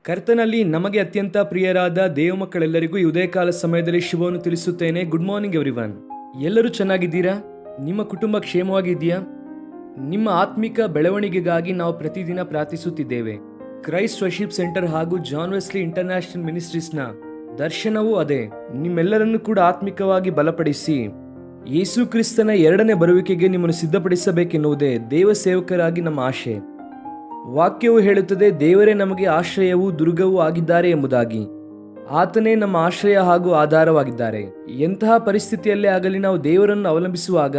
ಕರ್ತನಲ್ಲಿ ನಮಗೆ ಅತ್ಯಂತ ಪ್ರಿಯರಾದ ದೇವಮಕ್ಕಳೆಲ್ಲರಿಗೂ ಈ ಉದಯಕಾಲ ಸಮಯದಲ್ಲಿ ಶುಭವನ್ನು ತಿಳಿಸುತ್ತೇನೆ. Good morning everyone. ಎಲ್ಲರೂ ಚೆನ್ನಾಗಿದ್ದೀರಾ? ನಿಮ್ಮ ಕುಟುಂಬ ಕ್ಷೇಮವಾಗಿದೆಯಾ? ನಿಮ್ಮ ಆತ್ಮಿಕ ಬೆಳವಣಿಗೆಗಾಗಿ ನಾವು ಪ್ರತಿದಿನ ಪ್ರಾರ್ಥಿಸುತ್ತಿದ್ದೇವೆ. ಕ್ರೈಸ್ಟ್ ವರ್ಷಿಪ್ ಸೆಂಟರ್ ಹಾಗೂ ಜಾನ್ ವೆಸ್ಲಿ ಇಂಟರ್ನ್ಯಾಷನಲ್ ಮಿನಿಸ್ಟ್ರೀಸ್ನ ದರ್ಶನವೂ ಅದೇ. ನಿಮ್ಮೆಲ್ಲರನ್ನು ಕೂಡ ಆತ್ಮಿಕವಾಗಿ ಬಲಪಡಿಸಿ ಯೇಸು ಕ್ರಿಸ್ತನ ಎರಡನೇ ಬರುವಿಕೆಗೆ ನಿಮ್ಮನ್ನು ಸಿದ್ಧಪಡಿಸಬೇಕೆನ್ನುವುದೇ ದೇವ ಸೇವಕರಾಗಿ ನಮ್ಮ ಆಶೆ. ವಾಕ್ಯವು ಹೇಳುತ್ತದೆ, ದೇವರೇ ನಮಗೆ ಆಶ್ರಯವೂ ದುರ್ಗವೂ ಆಗಿದ್ದಾರೆ ಎಂಬುದಾಗಿ. ಆತನೇ ನಮ್ಮ ಆಶ್ರಯ ಹಾಗೂ ಆಧಾರವಾಗಿದ್ದಾರೆ. ಎಂತಹ ಪರಿಸ್ಥಿತಿಯಲ್ಲೇ ಆಗಲಿ ನಾವು ದೇವರನ್ನು ಅವಲಂಬಿಸುವಾಗ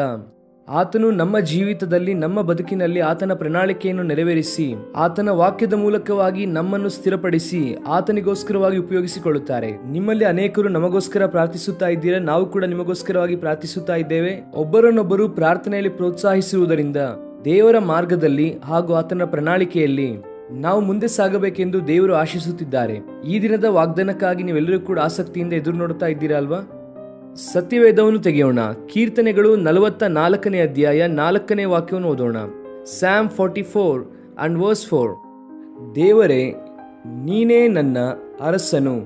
ಆತನು ನಮ್ಮ ಜೀವಿತದಲ್ಲಿ, ನಮ್ಮ ಬದುಕಿನಲ್ಲಿ ಆತನ ಪ್ರಣಾಳಿಕೆಯನ್ನು ನೆರವೇರಿಸಿ ಆತನ ವಾಕ್ಯದ ಮೂಲಕವಾಗಿ ನಮ್ಮನ್ನು ಸ್ಥಿರಪಡಿಸಿ ಆತನಿಗೋಸ್ಕರವಾಗಿ ಉಪಯೋಗಿಸಿಕೊಳ್ಳುತ್ತಾರೆ. ನಿಮ್ಮಲ್ಲಿ ಅನೇಕರು ನಮಗೋಸ್ಕರ ಪ್ರಾರ್ಥಿಸುತ್ತಾ ಇದ್ದೀರಾ. ನಾವು ಕೂಡ ನಿಮಗೋಸ್ಕರವಾಗಿ ಪ್ರಾರ್ಥಿಸುತ್ತಾ ಇದ್ದೇವೆ. ಒಬ್ಬರನ್ನೊಬ್ಬರು ಪ್ರಾರ್ಥನೆಯಲ್ಲಿ ಪ್ರೋತ್ಸಾಹಿಸುವುದರಿಂದ ದೇವರ ಮಾರ್ಗದಲ್ಲಿ ಹಾಗೂ ಆತನ ಪ್ರಣಾಳಿಕೆಯಲ್ಲಿ ನಾವು ಮುಂದೆ ಸಾಗಬೇಕೆಂದು ದೇವರು ಆಶಿಸುತ್ತಿದ್ದಾರೆ. ಈ ದಿನದ ವಾಗ್ದಾನಕ್ಕಾಗಿ ನೀವೆಲ್ಲರೂ ಕೂಡ ಆಸಕ್ತಿಯಿಂದ ಎದುರು ನೋಡುತ್ತಾ ಇದ್ದೀರಾ ಅಲ್ವಾ? ಸತ್ಯವೇದವನ್ನು ತೆಗೆಯೋಣ. ಕೀರ್ತನೆಗಳು 44ನೇ ಅಧ್ಯಾಯ 4ನೇ ವಾಕ್ಯವನ್ನು ಓದೋಣ. Sam 44 and verse 4. ದೇವರೇ, ನೀನೇ ನನ್ನ ಅರಸನು,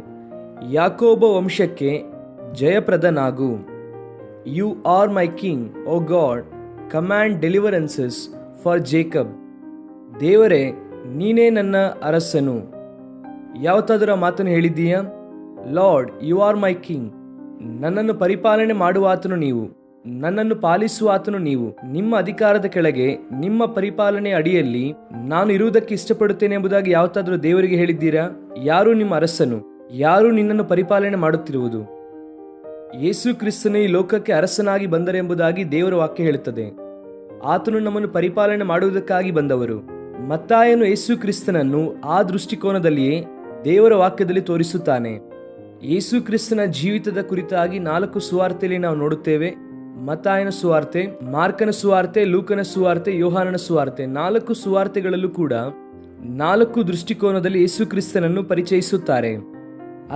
ಯಾಕೋಬ ವಂಶಕ್ಕೆ ಜಯಪ್ರದನಾಗು. You are my king, O God, command deliverances for Jacob. ದೇವರೇ, ನೀನೇ ನನ್ನ ಅರಸನು. ಯಾವತ್ತಾದರೂ ಆ ಮಾತನ್ನು ಹೇಳಿದ್ದೀಯಾ? Lord, you are my king. ನನ್ನನ್ನು ಪರಿಪಾಲನೆ ಮಾಡುವ ಆತನು ನೀವು, ನನ್ನನ್ನು ಪಾಲಿಸುವ ಆತನು ನೀವು. ನಿಮ್ಮ ಅಧಿಕಾರದ ಕೆಳಗೆ, ನಿಮ್ಮ ಪರಿಪಾಲನೆ ಅಡಿಯಲ್ಲಿ ನಾನು ಇರುವುದಕ್ಕೆ ಇಷ್ಟಪಡುತ್ತೇನೆ ಎಂಬುದಾಗಿ ಯಾವತ್ತಾದರೂ ದೇವರಿಗೆ ಹೇಳಿದ್ದೀರಾ? ಯಾರು ನಿಮ್ಮ ಅರಸನು? ಯಾರು ನಿನ್ನನ್ನು ಪರಿಪಾಲನೆ ಮಾಡುತ್ತಿರುವುದು? ಯೇಸು ಕ್ರಿಸ್ತನು ಈ ಲೋಕಕ್ಕೆ ಅರಸನಾಗಿ ಬಂದರೆಂಬುದಾಗಿ ದೇವರ ವಾಕ್ಯ ಹೇಳುತ್ತದೆ. ಆತನು ನಮ್ಮನ್ನು ಪರಿಪಾಲನೆ ಮಾಡುವುದಕ್ಕಾಗಿ ಬಂದವರು. ಮತ್ತಾಯನು ಯೇಸು ಕ್ರಿಸ್ತನನ್ನು ಆ ದೃಷ್ಟಿಕೋನದಲ್ಲಿಯೇ ದೇವರ ವಾಕ್ಯದಲ್ಲಿ ತೋರಿಸುತ್ತಾನೆ. ಯೇಸು ಕ್ರಿಸ್ತನ ಜೀವಿತದ ಕುರಿತಾಗಿ 4 ಸುವಾರ್ತೆಯಲ್ಲಿ ನಾವು ನೋಡುತ್ತೇವೆ. ಮತ್ತಾಯನ ಸುವಾರ್ತೆ, ಮಾರ್ಕನ ಸುವಾರ್ತೆ, ಲೂಕನ ಸುವಾರ್ತೆ, ಯೋಹಾನನ ಸುವಾರ್ತೆ. 4 ಸುವಾರ್ತೆಗಳಲ್ಲೂ ಕೂಡ 4 ದೃಷ್ಟಿಕೋನದಲ್ಲಿ ಯೇಸು ಕ್ರಿಸ್ತನನ್ನು ಪರಿಚಯಿಸುತ್ತಾರೆ.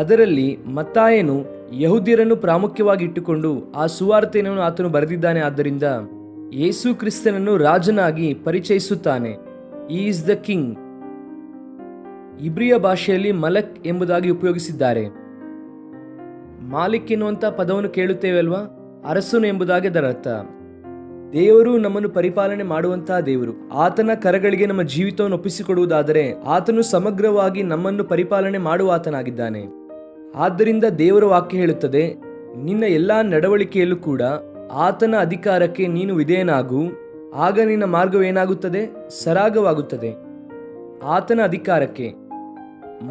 ಅದರಲ್ಲಿ ಮತ್ತಾಯನು ಯಹೂದ್ಯರನ್ನು ಪ್ರಾಮುಖ್ಯವಾಗಿ ಇಟ್ಟುಕೊಂಡು ಆ ಸುವಾರ್ತೆಯನ್ನು ಆತನು ಬರೆದಿದ್ದಾನೆ. ಆದ್ದರಿಂದ ಯೇಸು ಕ್ರಿಸ್ತನನ್ನು ರಾಜನಾಗಿ ಪರಿಚಯಿಸುತ್ತಾನೆ. ಈ ಈಸ್ ದ ಕಿಂಗ್. ಇಬ್ರಿಯ ಭಾಷೆಯಲ್ಲಿ ಮಲಕ್ ಎಂಬುದಾಗಿ ಉಪಯೋಗಿಸಿದ್ದಾರೆ. ಮಾಲಿಕ್ ಎನ್ನುವಂಥ ಪದವನ್ನು ಕೇಳುತ್ತೇವೆ ಅಲ್ವಾ? ಅರಸನು ಎಂಬುದಾಗಿ ಅದರ ಅರ್ಥ. ದೇವರು ನಮ್ಮನ್ನು ಪರಿಪಾಲನೆ ಮಾಡುವಂತಹ ದೇವರು. ಆತನ ಕರಗಳಿಗೆ ನಮ್ಮ ಜೀವಿತವನ್ನು ಒಪ್ಪಿಸಿಕೊಡುವುದಾದರೆ ಆತನು ಸಮಗ್ರವಾಗಿ ನಮ್ಮನ್ನು ಪರಿಪಾಲನೆ ಮಾಡುವ ಆತನಾಗಿದ್ದಾನೆ. ಆದ್ದರಿಂದ ದೇವರ ವಾಕ್ಯ ಹೇಳುತ್ತದೆ, ನಿನ್ನ ಎಲ್ಲಾ ನಡವಳಿಕೆಯಲ್ಲೂ ಕೂಡ ಆತನ ಅಧಿಕಾರಕ್ಕೆ ನೀನು ವಿಧೇಯನಾಗು, ಆಗ ನಿನ್ನ ಮಾರ್ಗವೇನಾಗುತ್ತದೆ? ಸರಾಗವಾಗುತ್ತದೆ. ಆತನ ಅಧಿಕಾರಕ್ಕೆ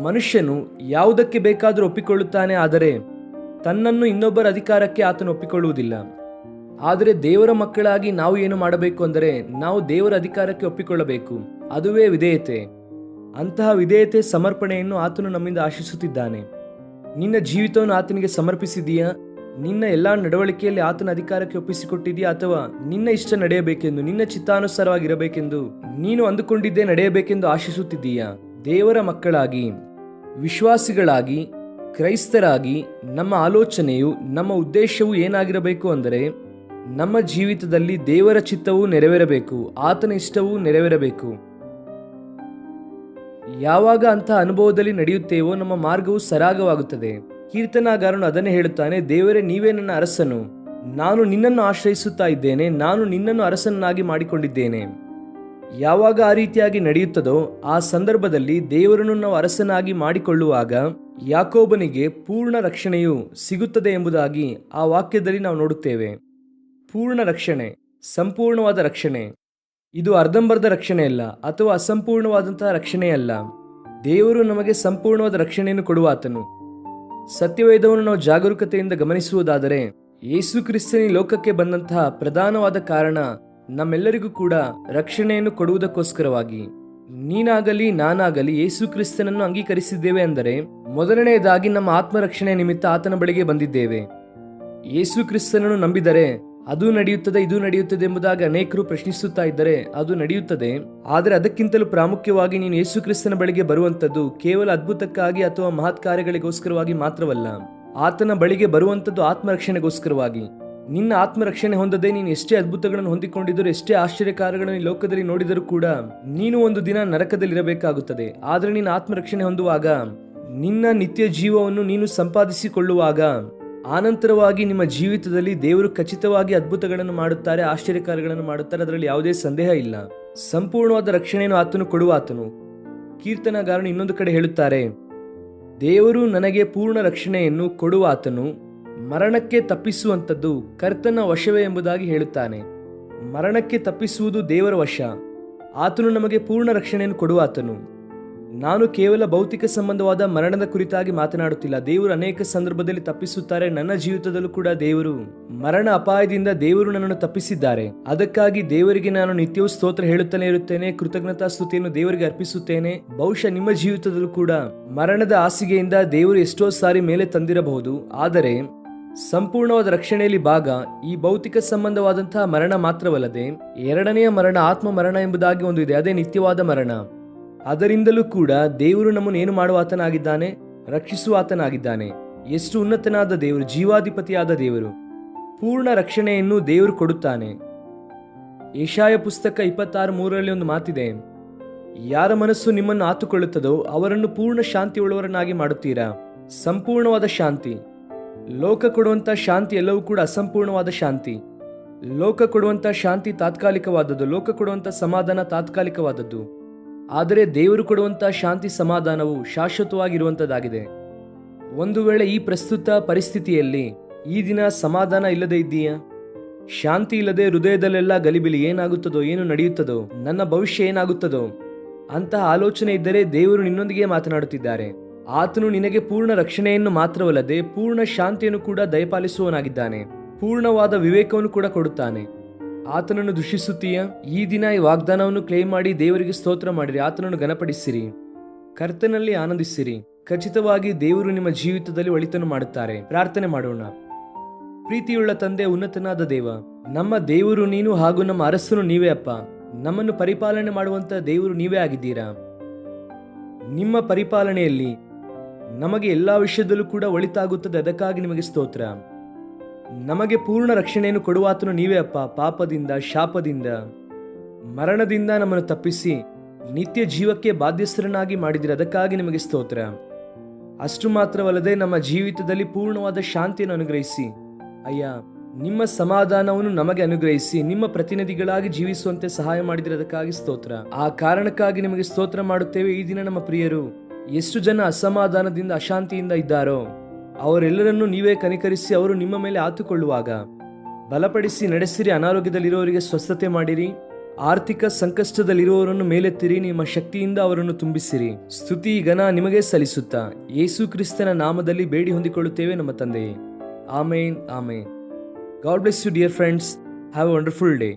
ಮನುಷ್ಯನು ಯಾವುದಕ್ಕೆ ಬೇಕಾದರೂ ಒಪ್ಪಿಕೊಳ್ಳುತ್ತಾನೆ, ಆದರೆ ತನ್ನನ್ನು ಇನ್ನೊಬ್ಬರ ಅಧಿಕಾರಕ್ಕೆ ಆತನು ಒಪ್ಪಿಕೊಳ್ಳುವುದಿಲ್ಲ. ಆದರೆ ದೇವರ ಮಕ್ಕಳಾಗಿ ನಾವು ಏನು ಮಾಡಬೇಕು ಅಂದರೆ, ನಾವು ದೇವರ ಅಧಿಕಾರಕ್ಕೆ ಒಪ್ಪಿಕೊಳ್ಳಬೇಕು. ಅದುವೇ ವಿಧೇಯತೆ. ಅಂತಹ ವಿಧೇಯತೆ, ಸಮರ್ಪಣೆಯನ್ನು ಆತನು ನಮ್ಮಿಂದ ಆಶಿಸುತ್ತಿದ್ದಾನೆ. ನಿನ್ನ ಜೀವಿತವನ್ನು ಆತನಿಗೆ ಸಮರ್ಪಿಸಿದೀಯಾ? ನಿನ್ನ ಎಲ್ಲಾ ನಡವಳಿಕೆಯಲ್ಲಿ ಆತನ ಅಧಿಕಾರಕ್ಕೆ ಒಪ್ಪಿಸಿಕೊಟ್ಟಿದೆಯಾ? ಅಥವಾ ನಿನ್ನ ಇಷ್ಟ ನಡೆಯಬೇಕೆಂದು, ನಿನ್ನ ಚಿತ್ತಾನುಸಾರವಾಗಿರಬೇಕೆಂದು ನೀನು ಅಂದುಕೊಂಡಿದ್ದೇ ನಡೆಯಬೇಕೆಂದು ಆಶಿಸುತ್ತಿದ್ದೀಯಾ? ದೇವರ ಮಕ್ಕಳಾಗಿ, ವಿಶ್ವಾಸಿಗಳಾಗಿ, ಕ್ರೈಸ್ತರಾಗಿ ನಮ್ಮ ಆಲೋಚನೆಯು, ನಮ್ಮ ಉದ್ದೇಶವು ಏನಾಗಿರಬೇಕು ಅಂದರೆ, ನಮ್ಮ ಜೀವಿತದಲ್ಲಿ ದೇವರ ಚಿತ್ತವೂ ನೆರವೇರಬೇಕು, ಆತನ ಇಷ್ಟವೂ ನೆರವೇರಬೇಕು. ಯಾವಾಗ ಅಂತಹ ಅನುಭವದಲ್ಲಿ ನಡೆಯುತ್ತೇವೋ ನಮ್ಮ ಮಾರ್ಗವು ಸರಾಗವಾಗುತ್ತದೆ. ಕೀರ್ತನಾಗಾರನು ಅದನ್ನೇ ಹೇಳುತ್ತಾನೆ, ದೇವರೇ, ನೀವೇ ನನ್ನ ಅರಸನು, ನಾನು ನಿನ್ನನ್ನು ಆಶ್ರಯಿಸುತ್ತಾ ಇದ್ದೇನೆ, ನಾನು ನಿನ್ನನ್ನು ಅರಸನ್ನಾಗಿ ಮಾಡಿಕೊಂಡಿದ್ದೇನೆ. ಯಾವಾಗ ಆ ರೀತಿಯಾಗಿ ನಡೆಯುತ್ತದೋ ಆ ಸಂದರ್ಭದಲ್ಲಿ ದೇವರನ್ನು ನಾವು ಅರಸನಾಗಿ ಮಾಡಿಕೊಳ್ಳುವಾಗ ಯಾಕೋಬನಿಗೆ ಪೂರ್ಣ ರಕ್ಷಣೆಯು ಸಿಗುತ್ತದೆ ಎಂಬುದಾಗಿ ಆ ವಾಕ್ಯದಲ್ಲಿ ನಾವು ನೋಡುತ್ತೇವೆ. ಪೂರ್ಣ ರಕ್ಷಣೆ, ಸಂಪೂರ್ಣವಾದ ರಕ್ಷಣೆ. ಇದು ಅರ್ಧಂಬರ್ಧ ರಕ್ಷಣೆ ಅಲ್ಲ, ಅಥವಾ ಅಸಂಪೂರ್ಣವಾದಂತಹ ರಕ್ಷಣೆಯಲ್ಲ. ದೇವರು ನಮಗೆ ಸಂಪೂರ್ಣವಾದ ರಕ್ಷಣೆಯನ್ನು ಕೊಡುವಾತನು. ಸತ್ಯವೇದವನ್ನು ನಾವು ಜಾಗರೂಕತೆಯಿಂದ ಗಮನಿಸುವುದಾದರೆ, ಯೇಸು ಕ್ರಿಸ್ತನ ಲೋಕಕ್ಕೆ ಬಂದಂತಹ ಪ್ರಧಾನವಾದ ಕಾರಣ ನಮ್ಮೆಲ್ಲರಿಗೂ ಕೂಡ ರಕ್ಷಣೆಯನ್ನು ಕೊಡುವುದಕ್ಕೋಸ್ಕರವಾಗಿ. ನೀನಾಗಲಿ ನಾನಾಗಲಿ ಯೇಸು ಕ್ರಿಸ್ತನನ್ನು ಅಂಗೀಕರಿಸಿದ್ದೇವೆ ಅಂದರೆ, ಮೊದಲನೆಯದಾಗಿ ನಮ್ಮ ಆತ್ಮರಕ್ಷಣೆಯ ನಿಮಿತ್ತ ಆತನ ಬಳಿಗೆ ಬಂದಿದ್ದೇವೆ. ಯೇಸು ಕ್ರಿಸ್ತನನ್ನು ನಂಬಿದರೆ ಅದು ನಡೆಯುತ್ತದೆ, ಇದು ನಡೆಯುತ್ತದೆ ಎಂಬುದಾಗಿ ಅನೇಕರು ಪ್ರಶ್ನಿಸುತ್ತಾ ಇದ್ದರೆ ಅದು ನಡೆಯುತ್ತದೆ. ಆದರೆ ಅದಕ್ಕಿಂತಲೂ ಪ್ರಾಮುಖ್ಯವಾಗಿ ನೀನು ಯೇಸು ಕ್ರಿಸ್ತನ ಬಳಿಗೆ ಬರುವಂಥದ್ದು ಕೇವಲ ಅದ್ಭುತಕ್ಕಾಗಿ ಅಥವಾ ಮಹತ್ ಕಾರ್ಯಗಳಿಗೋಸ್ಕರವಾಗಿ ಮಾತ್ರವಲ್ಲ. ಆತನ ಬಳಿಗೆ ಬರುವಂಥದ್ದು ಆತ್ಮರಕ್ಷಣೆಗೋಸ್ಕರವಾಗಿ. ನಿನ್ನ ಆತ್ಮರಕ್ಷಣೆ ಹೊಂದದೆ ನೀನು ಎಷ್ಟೇ ಅದ್ಭುತಗಳನ್ನು ಹೊಂದಿಕೊಂಡಿದ್ದರೂ, ಎಷ್ಟೇ ಆಶ್ಚರ್ಯಕಾರ್ಯಗಳನ್ನು ಈ ಲೋಕದಲ್ಲಿ ನೋಡಿದರೂ ಕೂಡ ನೀನು ಒಂದು ದಿನ ನರಕದಲ್ಲಿ ಇರಬೇಕಾಗುತ್ತದೆ. ಆದರೆ ನೀನು ಆತ್ಮರಕ್ಷಣೆ ಹೊಂದುವಾಗ, ನಿನ್ನ ನಿತ್ಯ ಜೀವವನ್ನು ನೀನು ಸಂಪಾದಿಸಿಕೊಳ್ಳುವಾಗ, ಆನಂತರವಾಗಿ ನಿಮ್ಮ ಜೀವಿತದಲ್ಲಿ ದೇವರು ಖಚಿತವಾಗಿ ಅದ್ಭುತಗಳನ್ನು ಮಾಡುತ್ತಾರೆ, ಆಶ್ಚರ್ಯಕಾರ್ಯಗಳನ್ನು ಮಾಡುತ್ತಾರೆ. ಅದರಲ್ಲಿ ಯಾವುದೇ ಸಂದೇಹ ಇಲ್ಲ. ಸಂಪೂರ್ಣವಾದ ರಕ್ಷಣೆಯನ್ನು ಆತನು ಕೊಡುವಾತನು. ಕೀರ್ತನಗಾರನು ಇನ್ನೊಂದು ಕಡೆ ಹೇಳುತ್ತಾರೆ, ದೇವರು ನನಗೆ ಪೂರ್ಣ ರಕ್ಷಣೆಯನ್ನು ಕೊಡುವಾತನು, ಮರಣಕ್ಕೆ ತಪ್ಪಿಸುವಂಥದ್ದು ಕರ್ತನ ವಶವೇ ಎಂಬುದಾಗಿ ಹೇಳುತ್ತಾನೆ. ಮರಣಕ್ಕೆ ತಪ್ಪಿಸುವುದು ದೇವರ ವಶ. ಆತನು ನಮಗೆ ಪೂರ್ಣ ರಕ್ಷಣೆಯನ್ನು ಕೊಡುವಾತನು. ನಾನು ಕೇವಲ ಭೌತಿಕ ಸಂಬಂಧವಾದ ಮರಣದ ಕುರಿತಾಗಿ ಮಾತನಾಡುತ್ತಿಲ್ಲ. ದೇವರು ಅನೇಕ ಸಂದರ್ಭದಲ್ಲಿ ತಪ್ಪಿಸುತ್ತಾರೆ. ನನ್ನ ಜೀವಿತದಲ್ಲೂ ಕೂಡ ದೇವರು ಮರಣ ಅಪಾಯದಿಂದ ದೇವರು ನನ್ನನ್ನು ತಪ್ಪಿಸಿದ್ದಾರೆ. ಅದಕ್ಕಾಗಿ ದೇವರಿಗೆ ನಾನು ನಿತ್ಯವೂ ಸ್ತೋತ್ರ ಹೇಳುತ್ತಲೇ ಇರುತ್ತೇನೆ, ಕೃತಜ್ಞತಾ ಸ್ತುತಿಯನ್ನು ದೇವರಿಗೆ ಅರ್ಪಿಸುತ್ತೇನೆ. ಬಹುಶಃ ನಿಮ್ಮ ಜೀವಿತದಲ್ಲೂ ಕೂಡ ಮರಣದ ಹಾಸಿಗೆಯಿಂದ ದೇವರು ಎಷ್ಟೋ ಸಾರಿ ಮೇಲೆ ತಂದಿರಬಹುದು. ಆದರೆ ಸಂಪೂರ್ಣವಾದ ರಕ್ಷಣೆಯಲ್ಲಿ ಭಾಗ ಈ ಭೌತಿಕ ಸಂಬಂಧವಾದಂತಹ ಮರಣ ಮಾತ್ರವಲ್ಲದೆ ಎರಡನೆಯ ಮರಣ, ಆತ್ಮ ಮರಣ ಎಂಬುದಾಗಿ ಒಂದು ಇದೆ. ಅದೇ ನಿತ್ಯವಾದ ಮರಣ. ಅದರಿಂದಲೂ ಕೂಡ ದೇವರು ನಮ್ಮನ್ನು ಏನು ಮಾಡುವಾತನಾಗಿದ್ದಾನೆ? ರಕ್ಷಿಸುವಾತನಾಗಿದ್ದಾನೆ. ಎಷ್ಟು ಉನ್ನತನಾದ ದೇವರು, ಜೀವಾಧಿಪತಿಯಾದ ದೇವರು. ಪೂರ್ಣ ರಕ್ಷಣೆಯನ್ನು ದೇವರು ಕೊಡುತ್ತಾನೆ. ಯೆಶಾಯ ಪುಸ್ತಕ 26:3 ಒಂದು ಮಾತಿದೆ, ಯಾರ ಮನಸ್ಸು ನಿಮ್ಮನ್ನು ಆತುಕೊಳ್ಳುತ್ತದೋ ಅವರನ್ನು ಪೂರ್ಣ ಶಾಂತಿಯುಳ್ಳವರನ್ನಾಗಿ ಮಾಡುತ್ತೀರಾ. ಸಂಪೂರ್ಣವಾದ ಶಾಂತಿ. ಲೋಕ ಕೊಡುವಂಥ ಶಾಂತಿ ಎಲ್ಲವೂ ಕೂಡ ಅಸಂಪೂರ್ಣವಾದ ಶಾಂತಿ. ಲೋಕ ಕೊಡುವಂಥ ಶಾಂತಿ ತಾತ್ಕಾಲಿಕವಾದದ್ದು, ಲೋಕ ಕೊಡುವಂಥ ಸಮಾಧಾನ ತಾತ್ಕಾಲಿಕವಾದದ್ದು. ಆದರೆ ದೇವರು ಕೊಡುವಂಥ ಶಾಂತಿ, ಸಮಾಧಾನವು ಶಾಶ್ವತವಾಗಿರುವಂಥದ್ದಾಗಿದೆ. ಒಂದು ವೇಳೆ ಈ ಪ್ರಸ್ತುತ ಪರಿಸ್ಥಿತಿಯಲ್ಲಿ ಈ ದಿನ ಸಮಾಧಾನ ಇಲ್ಲದೆ ಇದ್ದೀಯಾ? ಶಾಂತಿ ಇಲ್ಲದೆ ಹೃದಯದಲ್ಲೆಲ್ಲ ಗಲಿಬಿಲಿ, ಏನಾಗುತ್ತದೋ, ಏನು ನಡೆಯುತ್ತದೋ, ನನ್ನ ಭವಿಷ್ಯ ಏನಾಗುತ್ತದೋ ಅಂತಹ ಆಲೋಚನೆ ಇದ್ದರೆ ದೇವರು ನಿನ್ನೊಂದಿಗೆ ಮಾತನಾಡುತ್ತಿದ್ದಾರೆ. ಆತನು ನಿನಗೆ ಪೂರ್ಣ ರಕ್ಷಣೆಯನ್ನು ಮಾತ್ರವಲ್ಲದೆ ಪೂರ್ಣ ಶಾಂತಿಯನ್ನು ಕೂಡ ದಯಪಾಲಿಸುವವನಾಗಿದ್ದಾನೆ. ಪೂರ್ಣವಾದ ವಿವೇಕವನ್ನು ಕೂಡ ಕೊಡುತ್ತಾನೆ. ಆತನನ್ನು ದೂಷಿಸುತ್ತೀಯ? ಈ ದಿನ ಈ ವಾಗ್ದಾನವನ್ನು ಕ್ಲೇಮ್ ಮಾಡಿ ದೇವರಿಗೆ ಸ್ತೋತ್ರ ಮಾಡಿರಿ. ಆತನನ್ನು ಘನಪಡಿಸಿರಿ, ಕರ್ತನಲ್ಲಿ ಆನಂದಿಸಿರಿ. ಖಚಿತವಾಗಿ ದೇವರು ನಿಮ್ಮ ಜೀವಿತದಲ್ಲಿ ಒಳಿತನ್ನು ಮಾಡುತ್ತಾರೆ. ಪ್ರಾರ್ಥನೆ ಮಾಡೋಣ. ಪ್ರೀತಿಯುಳ್ಳ ತಂದೆ, ಉನ್ನತನಾದ ದೇವ, ನಮ್ಮ ದೇವರು ನೀನು ಹಾಗೂ ನಮ್ಮ ಅರಸನು ನೀವೇ ಅಪ್ಪ. ನಮ್ಮನ್ನು ಪರಿಪಾಲನೆ ಮಾಡುವಂತ ದೇವರು ನೀವೇ ಆಗಿದ್ದೀರಾ. ನಿಮ್ಮ ಪರಿಪಾಲನೆಯಲ್ಲಿ ನಮಗೆ ಎಲ್ಲಾ ವಿಷಯದಲ್ಲೂ ಕೂಡ ಒಳಿತಾಗುತ್ತದೆ. ಅದಕ್ಕಾಗಿ ನಿಮಗೆ ಸ್ತೋತ್ರ. ನಮಗೆ ಪೂರ್ಣ ರಕ್ಷಣೆಯನ್ನು ಕೊಡುವಾತನು ನೀವೇ ಅಪ್ಪ. ಪಾಪದಿಂದ, ಶಾಪದಿಂದ, ಮರಣದಿಂದ ನಮ್ಮನ್ನು ತಪ್ಪಿಸಿ ನಿತ್ಯ ಜೀವಕ್ಕೆ ಬಾಧ್ಯಸ್ಥರನ್ನಾಗಿ ಮಾಡಿದಿರಿ. ಅದಕ್ಕಾಗಿ ನಿಮಗೆ ಸ್ತೋತ್ರ. ಅಷ್ಟು ಮಾತ್ರವಲ್ಲದೆ ನಮ್ಮ ಜೀವಿತದಲ್ಲಿ ಪೂರ್ಣವಾದ ಶಾಂತಿಯನ್ನು ಅನುಗ್ರಹಿಸಿ ಅಯ್ಯ, ನಿಮ್ಮ ಸಮಾಧಾನವನ್ನು ನಮಗೆ ಅನುಗ್ರಹಿಸಿ ನಿಮ್ಮ ಪ್ರತಿನಿಧಿಗಳಾಗಿ ಜೀವಿಸುವಂತೆ ಸಹಾಯ ಮಾಡಿದರೆ ಅದಕ್ಕಾಗಿ ಸ್ತೋತ್ರ. ಆ ಕಾರಣಕ್ಕಾಗಿ ನಿಮಗೆ ಸ್ತೋತ್ರ ಮಾಡುತ್ತೇವೆ. ಈ ದಿನ ನಮ್ಮ ಪ್ರಿಯರು ಎಷ್ಟು ಜನ ಅಸಮಾಧಾನದಿಂದ, ಅಶಾಂತಿಯಿಂದ ಇದ್ದಾರೋ ಅವರೆಲ್ಲರನ್ನೂ ನೀವೇ ಕನಿಕರಿಸಿ ಅವರು ನಿಮ್ಮ ಮೇಲೆ ಆತುಕೊಳ್ಳುವಾಗ ಬಲಪಡಿಸಿ ನಡೆಸಿರಿ. ಅನಾರೋಗ್ಯದಲ್ಲಿರುವವರಿಗೆ ಸ್ವಸ್ಥತೆ ಮಾಡಿರಿ. ಆರ್ಥಿಕ ಸಂಕಷ್ಟದಲ್ಲಿರುವವರನ್ನು ಮೇಲೆತ್ತಿರಿ. ನಿಮ್ಮ ಶಕ್ತಿಯಿಂದ ಅವರನ್ನು ತುಂಬಿಸಿರಿ. ಸ್ತುತಿ ಘನ ನಿಮಗೆ ಸಲ್ಲಿಸುತ್ತಾ ಯೇಸು ಕ್ರಿಸ್ತನ ನಾಮದಲ್ಲಿ ಬೇಡಿ ಹೊಂದಿಕೊಳ್ಳುತ್ತೇವೆ ನಮ್ಮ ತಂದೆಯೇ. ಆಮೇನ್, ಆಮೇನ್. God bless you, dear friends. Have a wonderful day.